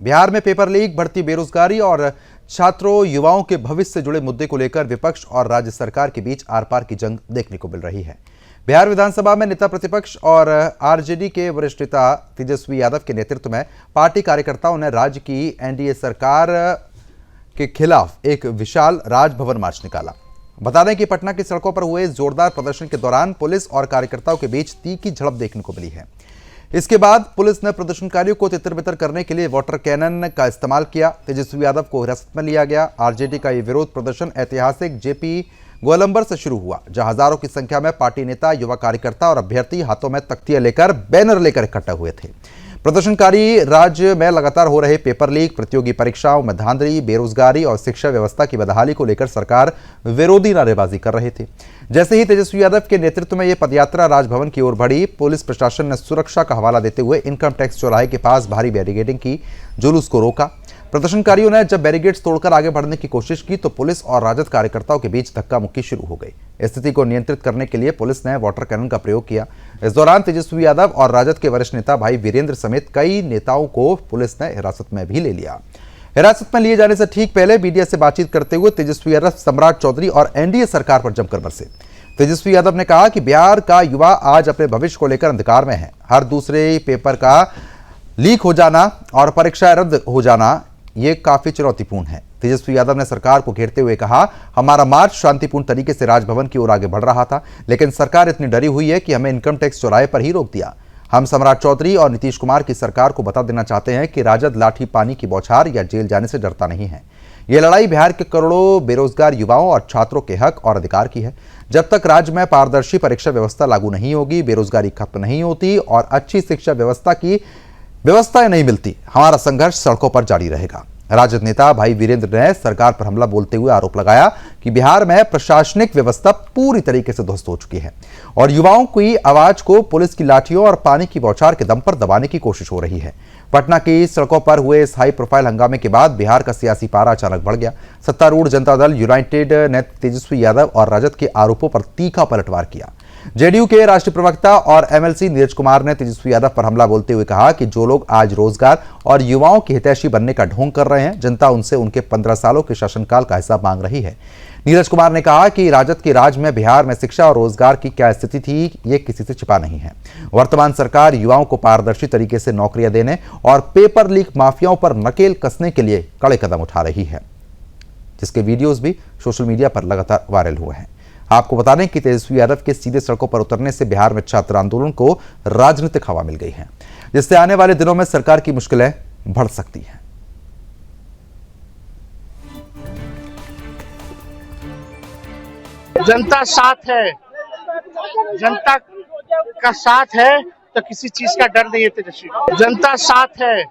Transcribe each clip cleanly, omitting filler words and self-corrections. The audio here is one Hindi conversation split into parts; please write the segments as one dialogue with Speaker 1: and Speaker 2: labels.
Speaker 1: बिहार में पेपर लीक, बढ़ती बेरोजगारी और छात्रों युवाओं के भविष्य से जुड़े मुद्दे को लेकर विपक्ष और राज्य सरकार के बीच आर पार की जंग देखने को मिल रही है। बिहार विधानसभा में नेता प्रतिपक्ष और आरजेडी के वरिष्ठ नेता तेजस्वी यादव के नेतृत्व में पार्टी कार्यकर्ताओं ने राज्य की एनडीए सरकार के खिलाफ एक विशाल राजभवन मार्च निकाला। बता दें कि पटना की सड़कों पर हुए जोरदार प्रदर्शन के दौरान पुलिस और कार्यकर्ताओं के बीच तीखी झड़प देखने को मिली है। इसके बाद पुलिस ने प्रदर्शनकारियों को तितर-बितर करने के लिए वाटर कैनन का इस्तेमाल किया। तेजस्वी यादव को हिरासत में लिया गया। आरजेडी का यह विरोध प्रदर्शन ऐतिहासिक जेपी गोलंबर से शुरू हुआ, जहां हजारों की संख्या में पार्टी नेता, युवा कार्यकर्ता और अभ्यर्थी हाथों में तख्तियां लेकर, बैनर लेकर इकट्ठा हुए थे। प्रदर्शनकारी राज्य में लगातार हो रहे पेपर लीक, प्रतियोगी परीक्षाओं में धांधली, बेरोजगारी और शिक्षा व्यवस्था की बदहाली को लेकर सरकार विरोधी नारेबाजी कर रहे थे। जैसे ही तेजस्वी यादव के नेतृत्व में यह पदयात्रा राजभवन की ओर बढ़ी, पुलिस प्रशासन ने सुरक्षा का हवाला देते हुए इनकम टैक्स चौराहे के पास भारी बैरिकेडिंग की, जुलूस को रोका। प्रदर्शनकारियों ने जब बैरिकेड्स तोड़कर आगे बढ़ने की कोशिश की तो पुलिस और राजद कार्यकर्ताओं के बीच धक्का मुक्की शुरू हो गई। स्थिति को नियंत्रित करने के लिए पुलिस ने वाटर कैनन का प्रयोग किया। इस दौरान तेजस्वी यादव और राजद के वरिष्ठ नेता भाई वीरेंद्र समेत कई नेताओं को पुलिस ने हिरासत में भी ले लिया। हिरासत में लिए जाने से ठीक पहले मीडिया से बातचीत करते हुए तेजस्वी यादव सम्राट चौधरी और एनडीए सरकार पर जमकर बरसे। तेजस्वी यादव ने कहा कि बिहार का युवा आज अपने भविष्य को लेकर अंधकार में है। हर दूसरे पेपर का लीक हो जाना और परीक्षाएं रद्द हो जाना ये काफी चुनौतीपूर्ण है। तेजस्वी यादव ने सरकार को घेरते हुए कहा, हमारा मार्च शांतिपूर्ण तरीके से राजभवन की ओर आगे बढ़ रहा था, लेकिन सरकार इतनी डरी हुई है कि हमें इनकम टैक्स चौराहे पर ही रोक दिया। हम सम्राट चौधरी और नीतीश कुमार की सरकार को बता देना चाहते हैं कि राजद लाठी पानी की बौछार या जेल जाने से डरता नहीं है। यह लड़ाई बिहार के करोड़ों बेरोजगार युवाओं और छात्रों के हक और अधिकार की है। जब तक राज्य में पारदर्शी परीक्षा व्यवस्था लागू नहीं होगी, बेरोजगारी खत्म नहीं होती और अच्छी शिक्षा व्यवस्था की व्यवस्थाएं नहीं मिलती, हमारा संघर्ष सड़कों पर जारी रहेगा। राजद नेता भाई वीरेंद्र ने सरकार पर हमला बोलते हुए आरोप लगाया कि बिहार में प्रशासनिक व्यवस्था पूरी तरीके से ध्वस्त हो चुकी है और युवाओं की आवाज को पुलिस की लाठियों और पानी की बौछार के दम पर दबाने की कोशिश हो रही है। पटना की सड़कों पर हुए इस हाई प्रोफाइल हंगामे के बाद बिहार का सियासी पारा अचानक बढ़ गया। सत्तारूढ़ जनता दल यूनाइटेड ने तेजस्वी यादव और राजद के आरोपों पर तीखा पलटवार किया। जेडीयू के राष्ट्रीय प्रवक्ता और एमएलसी नीरज कुमार ने तेजस्वी यादव पर हमला बोलते हुए कहा कि जो लोग आज रोजगार और युवाओं की हितैषी बनने का ढोंग कर रहे हैं, जनता उनसे उनके 15 सालों के शासनकाल का हिसाब मांग रही है। नीरज कुमार ने कहा कि राजद के राज में बिहार में शिक्षा और रोजगार की क्या स्थिति थी, ये किसी से छिपा नहीं है। वर्तमान सरकार युवाओं को पारदर्शी तरीके से नौकरियां देने और पेपर लीक माफियाओं पर नकेल कसने के लिए कड़े कदम उठा रही है, जिसके वीडियोज भी सोशल मीडिया पर लगातार वायरल हुए हैं। आपको बता दें कि तेजस्वी यादव के सीधे सड़कों पर उतरने से बिहार में छात्र आंदोलन को राजनीतिक हवा मिल गई है, जिससे आने वाले दिनों में सरकार की मुश्किलें बढ़ सकती हैं।
Speaker 2: जनता साथ है, जनता का साथ है तो किसी चीज का डर नहीं है। तेजस्वी जनता साथ है,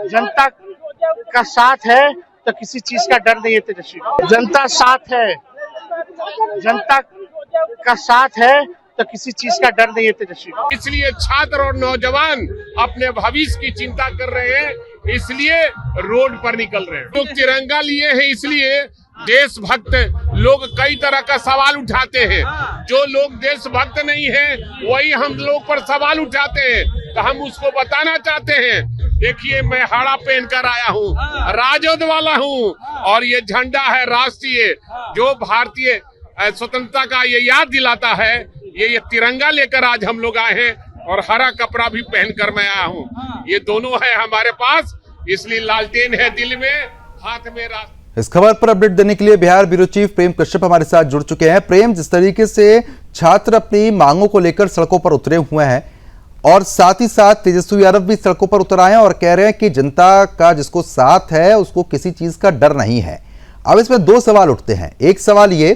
Speaker 2: जनता का साथ है तो किसी चीज का डर नहीं है। तेजस्वी जनता साथ है, जनता का साथ है तो किसी चीज का डर नहीं है। तेजस्वी
Speaker 3: इसलिए छात्र और नौजवान अपने भविष्य की चिंता कर रहे हैं, इसलिए रोड पर निकल रहे हैं। लोग तिरंगा लिए हैं, इसलिए देशभक्त लोग कई तरह का सवाल उठाते हैं। जो लोग देशभक्त नहीं है वही हम लोग पर सवाल उठाते हैं, तो हम उसको बताना चाहते हैं, देखिए मैं हाड़ा पहनकर आया हूँ, राजद वाला हूँ और ये झंडा है राष्ट्रीय, जो भारतीय स्वतंत्रता का ये याद दिलाता है। ये तिरंगा लेकर आज हम लोग आए हैं और हरा कपड़ा भी पहनकर मैं आया हूँ। ये दोनों है हमारे पास, इसलिए लालटेन है दिल में, हाथ में राष्ट्र।
Speaker 1: इस खबर पर अपडेट देने के लिए बिहार ब्यूरो चीफ प्रेम कश्यप हमारे साथ जुड़ चुके हैं। प्रेम, जिस तरीके से छात्र अपनी मांगों को लेकर सड़कों पर उतरे हुए हैं और साथ ही साथ तेजस्वी यादव भी सड़कों पर उतर आए हैं और कह रहे हैं कि जनता का जिसको साथ है उसको किसी चीज का डर नहीं है। अब इसमें दो सवाल उठते हैं। एक सवाल ये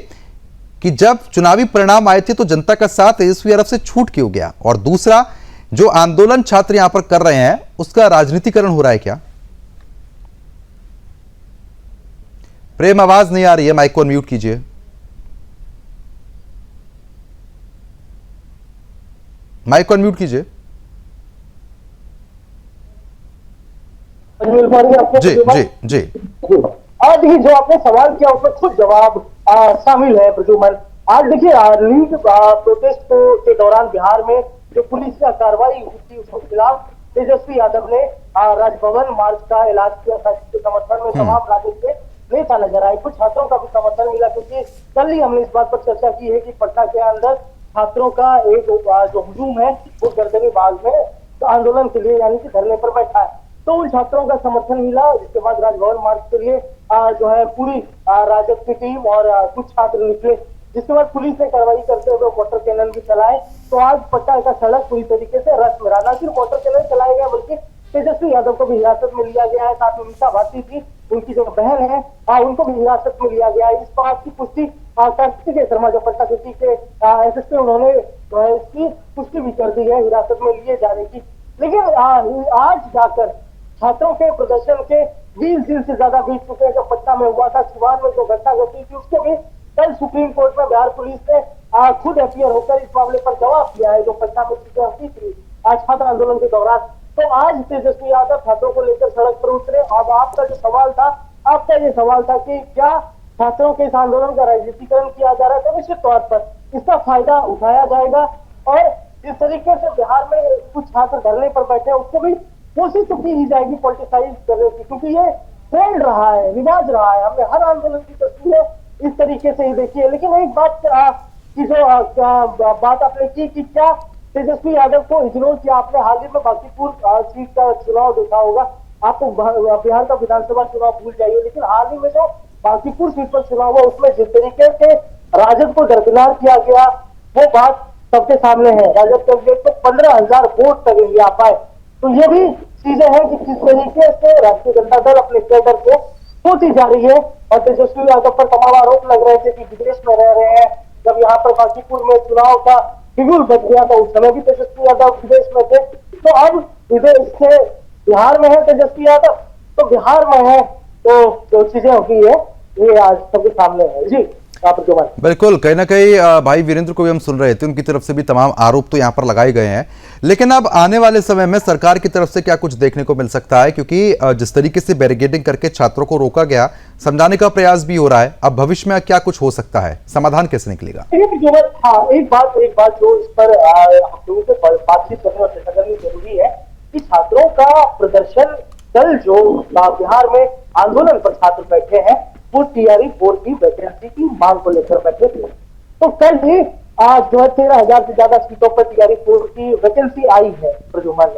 Speaker 1: कि जब चुनावी परिणाम आए थे तो जनता का साथ तेजस्वी यादव से छूट क्यों गया, और दूसरा, जो आंदोलन छात्र यहां पर कर रहे हैं उसका राजनीतिकरण हो रहा है क्या? प्रेम, आवाज नहीं आ रही है, माइक को अनम्यूट कीजिए। माइक को अनम्यूट कीजिए। जी जी जी।
Speaker 4: आज देखिए जो आपने सवाल किया उसमें खुद जवाब शामिल है प्रजुमन। आज देखिए लीग प्रोटेस्ट के दौरान बिहार में जो पुलिस का कार्रवाई हुई थी उसके खिलाफ तेजस्वी यादव ने राजभवन मार्च का ऐलान किया था, जिसके समर्थन में तमाम राजद के नेता नजर आए। कुछ छात्रों का भी समर्थन मिला, क्योंकि कल ही हमने इस बात पर चर्चा की है कि पटना के अंदर छात्रों का एक जो हुजूम है वो गर्दनी बाग में तो आंदोलन के लिए यानी कि धरने पर बैठा है। तो उन छात्रों का समर्थन मिला, जिसके बाद राजभवन मार्च के लिए जो है पूरी राजद की टीम और कुछ छात्र निकले, जिसके बाद पुलिस ने कार्रवाई करते हुए वाटर कैनन भी चलाए। तो आज पटना का सड़क पूरी तरीके से रस में रहा। न सिर्फ वाटर कैनन चलाया गया, बल्कि तेजस्वी यादव को भी हिरासत में लिया गया है। साथ में मीसा भारती थी, उनकी जो बहन है, उनको भी हिरासत में लिया गया है। इस बात की पुष्टि कार्तिकेय शर्मा जो पटना सिटी के एसएसपी, उन्होंने इसकी पुष्टि भी कर दी है हिरासत में लिए जाने की। लेकिन आज जाकर छात्रों के प्रदर्शन के 20 दिन से ज्यादा बीत चुके हैं। जो पटना में हुआ था, सिवान में जो घटना घटी थी, उसके भी कल सुप्रीम कोर्ट में बिहार पुलिस ने खुद अपीयर होकर इस मामले पर जवाब दिया है, जो पटना में चीजें हुई थी आज छात्र आंदोलन के दौरान। तो आज तेजस्वी यादव छात्रों को लेकर सड़क पर उतरे। अब आपका जो सवाल था, आपका ये सवाल था कि क्या छात्रों के इस आंदोलन का राजनीतिकरण किया जा रहा है? तो निश्चित तौर पर इसका फायदा उठाया जाएगा और जिस तरीके से बिहार में कुछ छात्र धरने पर बैठे हैं, उसको भी कोशिश तो की ही जाएगी पॉलिटिसाइज करने की, क्योंकि ये ट्रेंड रहा है, रिवाज रहा है। हमने हर आंदोलन की तस्वीरें इस तरीके से ही देखी है। लेकिन एक बात की जो बात आपने की कि क्या तेजस्वी यादव को इग्नोर किया आपने? हाल ही में बांकीपुर सीट का चुनाव देखा होगा, आपको बिहार का विधानसभा चुनाव भूल जाइए, लेकिन हाल ही में जो बांकीपुर सीट पर चुनाव हुआ, उसमें जिस तरीके से राजद को दरकिनार किया गया, वो बात सबके सामने है। राजद कैंडिडेट को 15,000 वोट तक नहीं आ पाए। तो ये भी चीजें हैं कि किस तरीके से राष्ट्रीय जनता दल अपने कैडर को खोती जा रही है। और तेजस्वी यादव पर तमाम आरोप लग रहे थे कि विदेश में रह रहे हैं। जब यहाँ पर बांकीपुर में चुनाव का शिड्यूल बच गया था, उस समय भी तेजस्वी यादव विदेश में थे। तो अब विदेश से बिहार में है तेजस्वी यादव, तो बिहार में है तो जो चीजें होती है ये आज सबके सामने है। जी
Speaker 1: बिल्कुल, कहीं ना कहीं भाई वीरेंद्र को भी हम सुन रहे थे, उनकी तरफ से भी तमाम आरोप तो यहाँ पर लगाए गए हैं। लेकिन अब आने वाले समय में सरकार की तरफ से क्या कुछ देखने को मिल सकता है? क्योंकि जिस तरीके से बैरिकेडिंग करके छात्रों को रोका गया, समझाने का प्रयास भी हो रहा है। अब भविष्य में क्या कुछ हो सकता है? समाधान कैसे निकलेगा?
Speaker 4: हाँ, एक बात जो इस पर बातचीत करने और चर्चा करनी जरूरी है कि छात्रों का प्रदर्शन कल जो बिहार में आंदोलन पर छात्र बैठे हैं, वो टीआरई बोर्ड की वैकेंसी की मांग को लेकर बैठे थे। तो कल ही आज जो है 13,000 से ज्यादा सीटों पर टीआरई बोर्ड की वैकेंसी आई है। प्रजुमन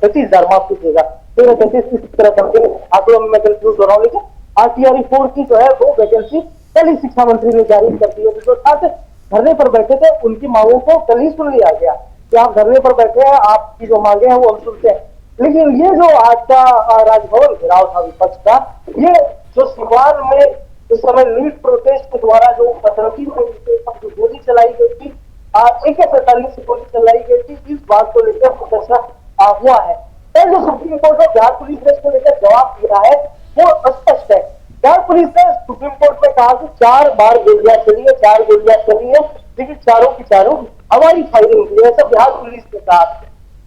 Speaker 4: 35,000 माफ कीजिएगा, 13-33 इस तरह करके आंकड़ों में मैं कंफ्यूज हो रहा हूँ। लेकिन आज टीआरई बोर्ड की जो है वो वैकेंसी कल ही शिक्षा मंत्री ने जारी कर दी है। तो जो छात्र धरने पर बैठे थे, उनकी मांगों को कल ही सुन लिया गया कि आप धरने पर बैठे हैं, आपकी जो मांगे हैं वो हम सुनते हैं। लेकिन ये जो आज का राजभवन घेराव था विपक्ष का, ये जो सिवान में उस समय नीट प्रोटेस्ट के द्वारा जो गोली चलाई गई थी, AK-47 से गोली चलाई गई थी, इस बात को लेकर प्रदर्शन हुआ है। जो सुप्रीम कोर्ट में बिहार पुलिस ने इसको लेकर जवाब दिया है वो स्पष्ट है। बिहार पुलिस ने सुप्रीम कोर्ट में कहा कि 4 बार गोलियां चली है, 4 गोलियां चली है, लेकिन चारों की चारों हवाई फायरिंग हुई है, ऐसा बिहार पुलिस ने कहा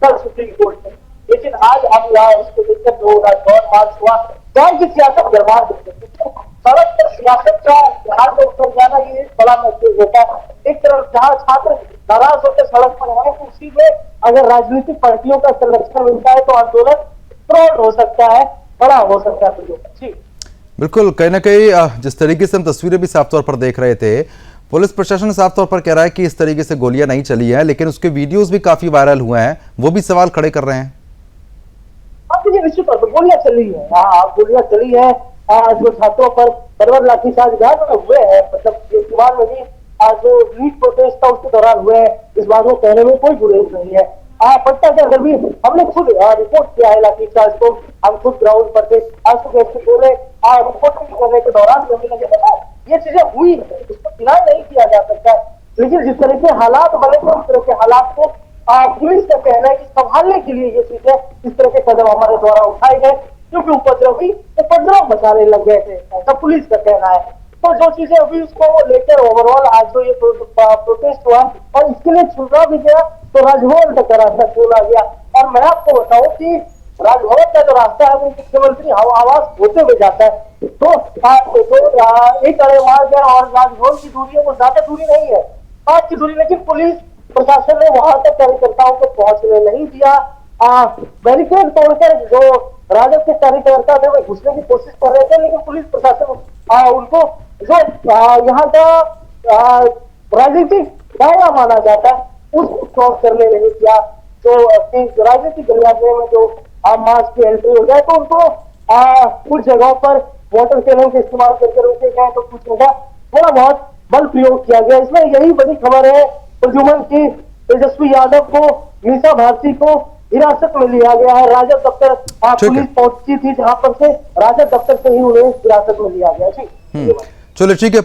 Speaker 4: कल सुप्रीम कोर्ट में। लेकिन आज आप यहाँ इसको लेकर जो राजभवन मार्च हुआ, गांव की सियासत बर्बाद होती है। सड़क पर सियासत का बिहार में उतर जाना ये बड़ा महसूस होता है। एक तरफ जहाँ छात्र नाराज होकर सड़क पर है, उसी में अगर राजनीतिक पार्टियों का संरक्षण मिलता है तो आंदोलन प्रौढ़ हो सकता है, बड़ा हो सकता है। जी
Speaker 1: बिल्कुल, कहीं ना कहीं जिस तरीके से हम तस्वीरें भी साफ तौर पर देख रहे थे, पुलिस प्रशासन साफ तौर पर कह रहा है कि इस तरीके से गोलियां नहीं चली हैं, लेकिन उसके वीडियोस भी काफी वायरल हुए हैं, वो भी सवाल खड़े कर रहे हैं।
Speaker 4: निश्चित तौर पर गोलियां चली है, गोलियां चली है। जो छात्रों पर बर्बर लाठीचार्ज हुए हैं, मतलब सिवान में भी आज जो नीट प्रोटेस्ट था उसके दौरान हुए हैं, इस बात को कहने में कोई गुरेज नहीं है। पटना के अंदर भी हमने खुद रिपोर्ट किया है लाठीचार्ज को, हम खुद ग्राउंड पर थे। आज तो रिपोर्ट करने के दौरान ये चीजें हुई है, इसको डिनाई नहीं किया जा सकता। लेकिन जिस तरह के हालात बने थे, उस तरह के हालात को पुलिस का कहना है कि संभालने के लिए ये चीजें, इस तरह के कदम हमारे द्वारा उठाए गए, क्योंकि उपद्रव मचाने लग गए थे, ऐसा पुलिस का कहना है। तो जो चीजें अभी उसको लेकर ओवरऑल आज जो ये प्रोटेस्ट हुआ और इसके लिए चुना भी गया, तो राजभवन तक का रास्ता खोला गया। और मैं आपको बताऊं कि राजभवन का जो रास्ता है वो मुख्यमंत्री आवास होते हुए जाता है। तो एक अड़े मार्ग है और राजभवन की दूरी है, वो ज्यादा दूरी नहीं है, 5 की दूरी। लेकिन पुलिस प्रशासन ने वहां तक कार्यकर्ताओं को पहुंचने नहीं दिया बैरिकेड तोड़कर जो राजद के कार्यकर्ता थे वो घुसने की कोशिश कर रहे थे, लेकिन पुलिस प्रशासन उनको जो यहाँ का राजनीतिक दायरा माना जाता है उसको क्रॉस करने नहीं किया। तो राजनीतिक गलियारे में जो मार्च की एंट्री हो जाए तो उनको कुछ जगहों पर वाटर कैनन का इस्तेमाल करके रोके गए, तो कुछ जगह थोड़ा बहुत बल प्रयोग किया गया। इसमें यही बड़ी खबर है प्रजुमन की तेजस्वी यादव को, मीसा भारती को हिरासत में लिया गया है। राजद दफ्तर पुलिस पहुंची थी जहां पर से राजद दफ्तर से ही उन्हें हिरासत में लिया गया। जी
Speaker 1: चलो ठीक है।